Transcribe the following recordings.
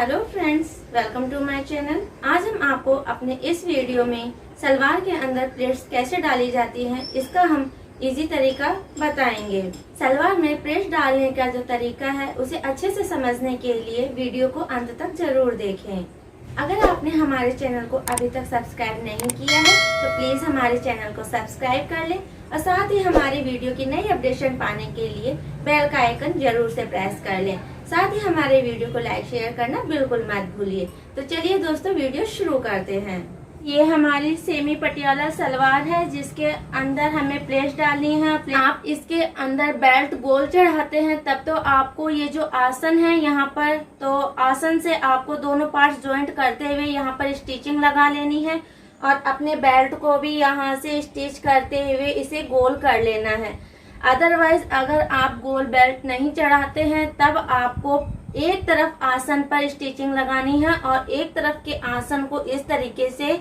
Hello friends, welcome to my channel. आज हम आपको अपने इस वीडियो में सलवार के अंदर प्लेट्स कैसे डाली जाती हैं इसका हम इजी तरीका बताएंगे। सलवार में प्लेट्स डालने का जो तरीका है उसे अच्छे से समझने के लिए वीडियो को अंत तक जरूर देखें। अगर आपने हमारे चैनल को अभी तक सब्सक्राइब नहीं किया है तो प्लीज हमारे चैनल को सब्सक्राइब कर लें और साथ ही हमारी वीडियो की नई अपडेशन पाने के लिए बेल का आइकन जरूर से प्रेस कर लें। साथ ही हमारे वीडियो को लाइक शेयर करना बिल्कुल मत भूलिए। तो चलिए दोस्तों वीडियो शुरू करते हैं। ये हमारी सेमी पटियाला सलवार है जिसके अंदर हमें प्लेट्स डालनी है। आप इसके अंदर बेल्ट गोल चढ़ाते हैं तब तो आपको ये जो आसन है यहाँ पर, तो आसन से आपको दोनों पार्ट्स ज्वाइंट करते हुए यहाँ पर स्टिचिंग लगा लेनी है और अपने बेल्ट को भी यहाँ से स्टिच करते हुए इसे गोल कर लेना है। अदरवाइज अगर आप गोल बेल्ट नहीं चढ़ाते हैं तब आपको एक तरफ आसन पर स्टिचिंग लगानी है और एक तरफ के आसन को इस तरीके से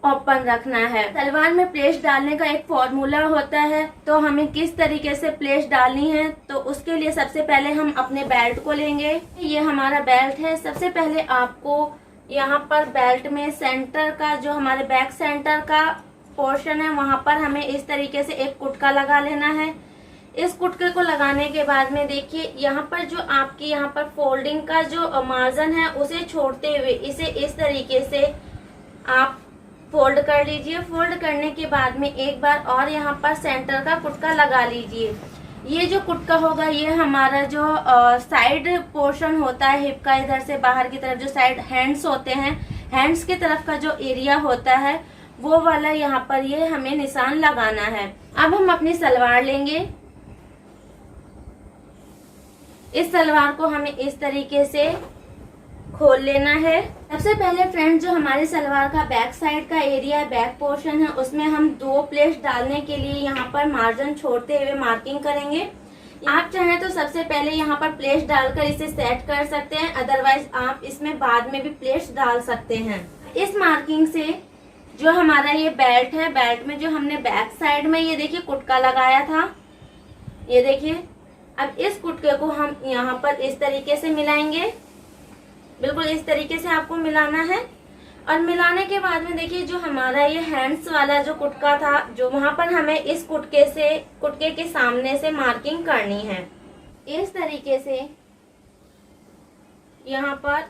ओपन रखना है। सलवार में प्लेट्स डालने का एक फॉर्मूला होता है, तो हमें किस तरीके से प्लेट्स डालनी है तो उसके लिए सबसे पहले हम अपने बेल्ट को लेंगे। ये हमारा बेल्ट है। सबसे पहले आपको यहाँ पर बेल्ट में सेंटर का जो हमारे बैक सेंटर का पोर्शन है वहां पर हमें इस तरीके से एक कुटका लगा लेना है। इस कुटके को लगाने के बाद में देखिए यहाँ पर जो आपकी यहाँ पर फोल्डिंग का जो मार्जिन है उसे छोड़ते हुए इसे इस तरीके से आप फोल्ड कर लीजिए। फोल्ड करने के बाद में एक बार और यहाँ पर सेंटर का कुटका लगा लीजिए। ये जो कुटका होगा ये हमारा जो साइड पोर्शन होता है हिप का, इधर से बाहर की तरफ जो साइड हैंड्स होते हैं, हैंड्स की तरफ का जो एरिया होता है वो वाला यहाँ पर ये हमें निशान लगाना है। अब हम अपनी सलवार लेंगे। इस सलवार को हमें इस तरीके से खोल लेना है। सबसे पहले फ्रेंड्स जो हमारे सलवार का बैक साइड का एरिया है, बैक पोर्शन है, उसमें हम 2 प्लेट्स डालने के लिए यहाँ पर मार्जिन छोड़ते हुए मार्किंग करेंगे। आप चाहें तो सबसे पहले यहाँ पर प्लेट्स डालकर इसे सेट कर सकते हैं, अदरवाइज आप इसमें बाद में भी प्लेट्स डाल सकते हैं। इस मार्किंग से जो हमारा ये बेल्ट है, बेल्ट में जो हमने बैक साइड में ये देखिए कुटका लगाया था, ये देखिए। अब इस कुटके को हम यहाँ पर इस तरीके से मिलाएंगे। बिल्कुल इस तरीके से आपको मिलाना है और मिलाने के बाद में देखिए जो हमारा ये हैंड्स वाला जो कुटका था, जो वहां पर हमें इस कुटके के सामने से मार्किंग करनी है। इस तरीके से यहाँ पर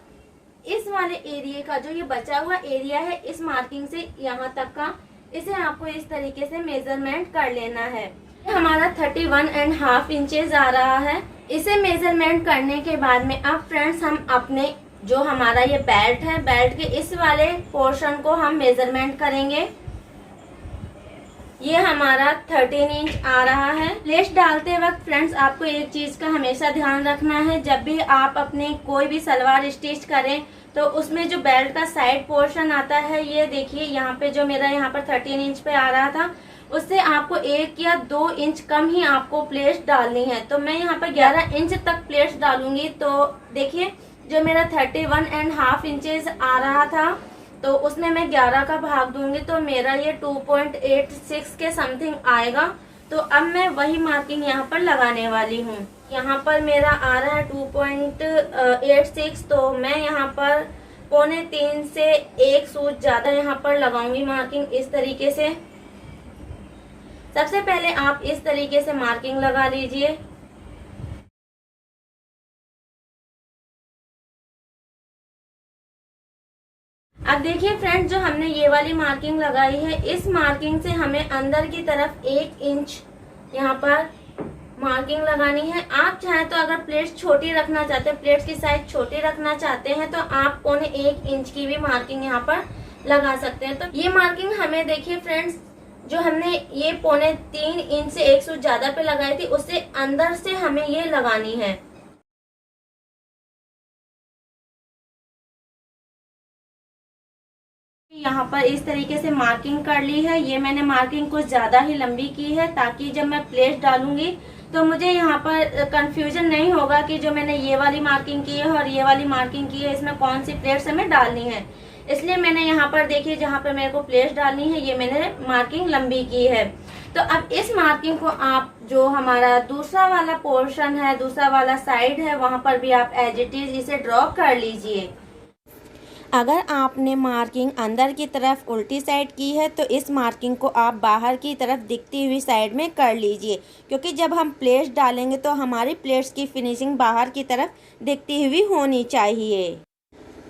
इस वाले एरिया का जो ये बचा हुआ एरिया है, इस मार्किंग से यहाँ तक का, इसे आपको इस तरीके से मेजरमेंट कर लेना है। हमारा 31.5 इंचेस आ रहा है। इसे मेजरमेंट करने के बाद में अब फ्रेंड्स हम अपने जो हमारा ये बेल्ट है, बेल्ट के इस वाले पोर्शन को हम मेजरमेंट करेंगे। ये हमारा 13 इंच आ रहा है। प्लेट्स डालते वक्त फ्रेंड्स आपको एक चीज का हमेशा ध्यान रखना है, जब भी आप अपने कोई भी सलवार स्टिच करें तो उसमें जो बेल्ट का साइड पोर्शन आता है, ये देखिए यहाँ पे जो मेरा यहाँ पर 13 इंच पे आ रहा था, उससे आपको 1 या 2 इंच कम ही आपको प्लेट्स डालनी है। तो मैं यहाँ पर 11 इंच तक प्लेट्स डालूंगी। तो देखिए जो मेरा 31.5 इंचेस आ रहा था तो उसमें मैं 11 का भाग दूंगी तो मेरा ये 2.86 के समथिंग आएगा। तो अब मैं वही मार्किंग यहाँ पर लगाने वाली हूँ। यहाँ पर मेरा आ रहा है 2.86, तो मैं यहाँ पर 2.25 से 1 सूच ज्यादा यहाँ पर लगाऊंगी मार्किंग इस तरीके से। सबसे पहले आप इस तरीके से मार्किंग लगा लीजिए। अब देखिए फ्रेंड्स जो हमने ये वाली मार्किंग लगाई है, इस मार्किंग से हमें अंदर की तरफ 1 इंच यहाँ पर मार्किंग लगानी है। आप चाहें तो अगर प्लेट्स छोटी रखना चाहते हैं, प्लेट्स की साइज छोटी रखना चाहते हैं तो आप 1.25 इंच की भी मार्किंग यहाँ पर लगा सकते हैं। तो ये मार्किंग हमें देखिए फ्रेंड्स जो हमने ये 3.25 इंच से 1 सूच ज्यादा पे लगाई थी, उससे अंदर से हमें ये लगानी है। यहाँ पर इस तरीके से मार्किंग कर ली है। ये मैंने मार्किंग कुछ ज्यादा ही लंबी की है ताकि जब मैं प्लेट डालूंगी तो मुझे यहाँ पर कंफ्यूजन नहीं होगा कि जो मैंने ये वाली मार्किंग की है और ये वाली मार्किंग की है इसमें कौन सी प्लेट्स हमें डालनी है। इसलिए मैंने यहाँ पर देखिए जहाँ पर मेरे को प्लेट्स डालनी है ये मैंने मार्किंग लंबी की है। तो अब इस मार्किंग को आप जो हमारा दूसरा वाला पोर्शन है, दूसरा वाला साइड है, वहाँ पर भी आप एज इट इज इसे ड्रॉ कर लीजिए। अगर आपने मार्किंग अंदर की तरफ उल्टी साइड की है तो इस मार्किंग को आप बाहर की तरफ दिखती हुई साइड में कर लीजिए, क्योंकि जब हम प्लेट्स डालेंगे तो हमारी प्लेट्स की फिनिशिंग बाहर की तरफ दिखती हुई होनी चाहिए।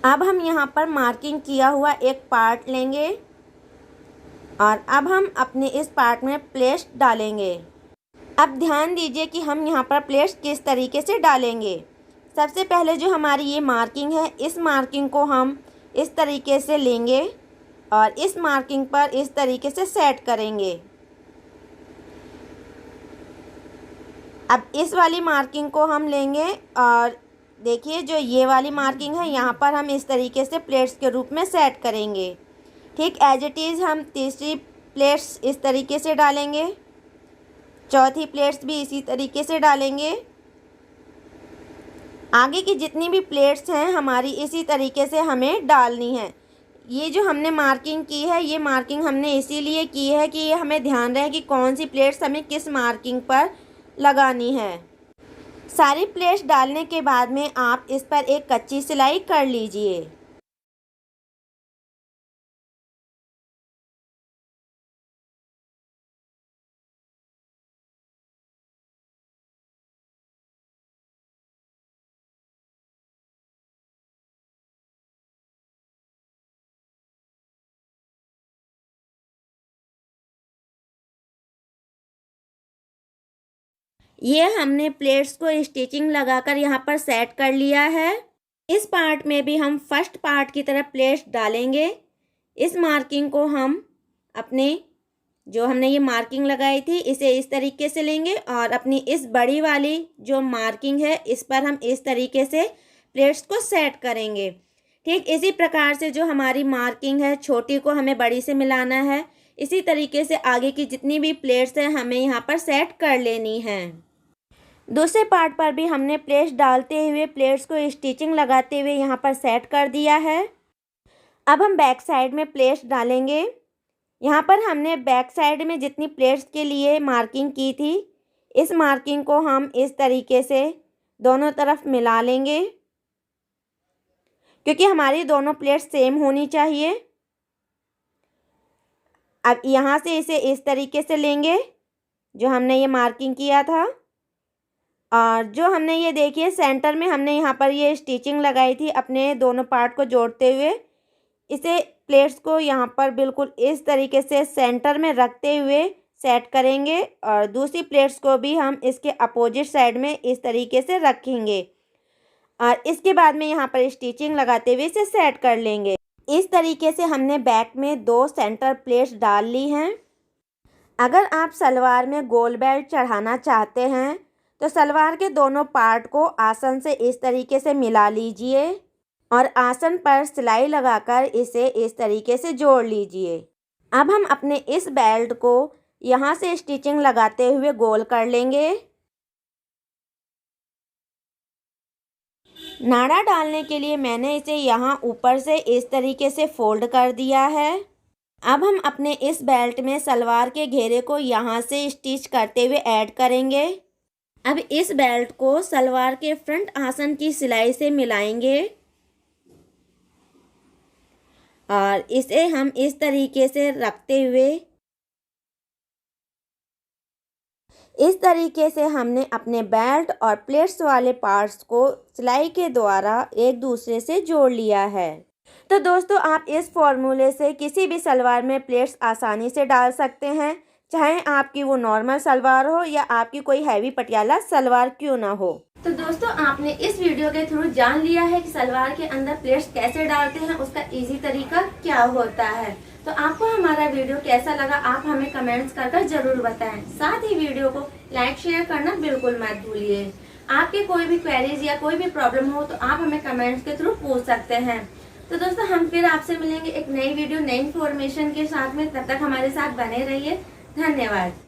अब हम यहाँ पर मार्किंग किया हुआ एक पार्ट लेंगे और अब हम अपने इस पार्ट में प्लेट्स डालेंगे। अब ध्यान दीजिए कि हम यहाँ पर प्लेट्स किस तरीके से डालेंगे। सबसे पहले जो हमारी ये मार्किंग है, इस मार्किंग को हम इस तरीके से लेंगे और इस मार्किंग पर इस तरीके से सेट करेंगे। अब इस वाली मार्किंग को हम लेंगे और देखिए जो ये वाली मार्किंग है, यहाँ पर हम इस तरीके से प्लेट्स के रूप में सेट करेंगे। ठीक एज इट इज़ हम तीसरी प्लेट्स इस तरीके से डालेंगे, चौथी प्लेट्स भी इसी तरीके से डालेंगे। आगे की जितनी भी प्लेट्स हैं हमारी इसी तरीके से हमें डालनी है। ये जो हमने मार्किंग की है, ये मार्किंग हमने इसीलिए की है कि ये हमें ध्यान रहे कि कौन सी प्लेट्स हमें किस मार्किंग पर लगानी है। सारी प्लेट्स डालने के बाद में आप इस पर एक कच्ची सिलाई कर लीजिए। ये हमने प्लेट्स को स्टिचिंग लगाकर यहाँ पर सेट कर लिया है। इस पार्ट में भी हम फर्स्ट पार्ट की तरफ प्लेट्स डालेंगे। इस मार्किंग को हम अपने जो हमने ये मार्किंग लगाई थी इसे इस तरीके से लेंगे और अपनी इस बड़ी वाली जो मार्किंग है इस पर हम इस तरीके से प्लेट्स को सेट करेंगे। ठीक इसी प्रकार से जो हमारी मार्किंग है, छोटी को हमें बड़ी से मिलाना है। इसी तरीके से आगे की जितनी भी प्लेट्स हैं हमें यहाँ पर सेट कर लेनी है। दूसरे पार्ट पर भी हमने प्लेट्स डालते हुए प्लेट्स को स्टिचिंग लगाते हुए यहाँ पर सेट कर दिया है। अब हम बैक साइड में प्लेट्स डालेंगे। यहाँ पर हमने बैक साइड में जितनी प्लेट्स के लिए मार्किंग की थी, इस मार्किंग को हम इस तरीके से दोनों तरफ मिला लेंगे, क्योंकि हमारी दोनों प्लेट्स सेम होनी चाहिए। अब यहाँ से इसे इस तरीके से लेंगे जो हमने ये मार्किंग किया था, और जो हमने ये देखिए सेंटर में हमने यहाँ पर ये स्टिचिंग लगाई थी अपने दोनों पार्ट को जोड़ते हुए। इसे प्लेट्स को यहाँ पर बिल्कुल इस तरीके से सेंटर में रखते हुए सेट करेंगे और दूसरी प्लेट्स को भी हम इसके अपोजिट साइड में इस तरीके से रखेंगे और इसके बाद में यहाँ पर स्टिचिंग लगाते हुए इसे सेट कर लेंगे। इस तरीके से हमने बैक में 2 सेंटर प्लेट्स डाल ली हैं। अगर आप सलवार में गोल बेल्ट चढ़ाना चाहते हैं तो सलवार के दोनों पार्ट को आसन से इस तरीके से मिला लीजिए और आसन पर सिलाई लगाकर इसे इस तरीके से जोड़ लीजिए। अब हम अपने इस बेल्ट को यहाँ से स्टिचिंग लगाते हुए गोल कर लेंगे। नाड़ा डालने के लिए मैंने इसे यहाँ ऊपर से इस तरीके से फोल्ड कर दिया है। अब हम अपने इस बेल्ट में सलवार के घेरे को यहाँ से स्टिच करते हुए ऐड करेंगे। अब इस बेल्ट को सलवार के फ्रंट आसन की सिलाई से मिलाएंगे और इसे हम इस तरीके से रखते हुए इस तरीके से हमने अपने बेल्ट और प्लेट्स वाले पार्ट्स को सिलाई के द्वारा एक दूसरे से जोड़ लिया है। तो दोस्तों, आप इस फॉर्मूले से किसी भी सलवार में प्लेट्स आसानी से डाल सकते हैं, चाहे आपकी वो नॉर्मल सलवार हो या आपकी कोई हैवी पटियाला सलवार क्यों ना हो। तो दोस्तों, आपने इस वीडियो के थ्रू जान लिया है कि सलवार के अंदर प्लेट्स कैसे डालते हैं, उसका इजी तरीका क्या होता है। तो आपको हमारा वीडियो कैसा लगा आप हमें कमेंट्स कर जरूर बताएं। साथ ही वीडियो को लाइक शेयर करना बिल्कुल मत भूलिए। आपके कोई भी क्वेरीज या कोई भी प्रॉब्लम हो तो आप हमें कमेंट्स के थ्रू पूछ सकते हैं। तो दोस्तों, हम फिर आपसे मिलेंगे एक नई वीडियो नई इन्फॉर्मेशन के साथ में। तब तक हमारे साथ बने रहिए। धन्यवाद।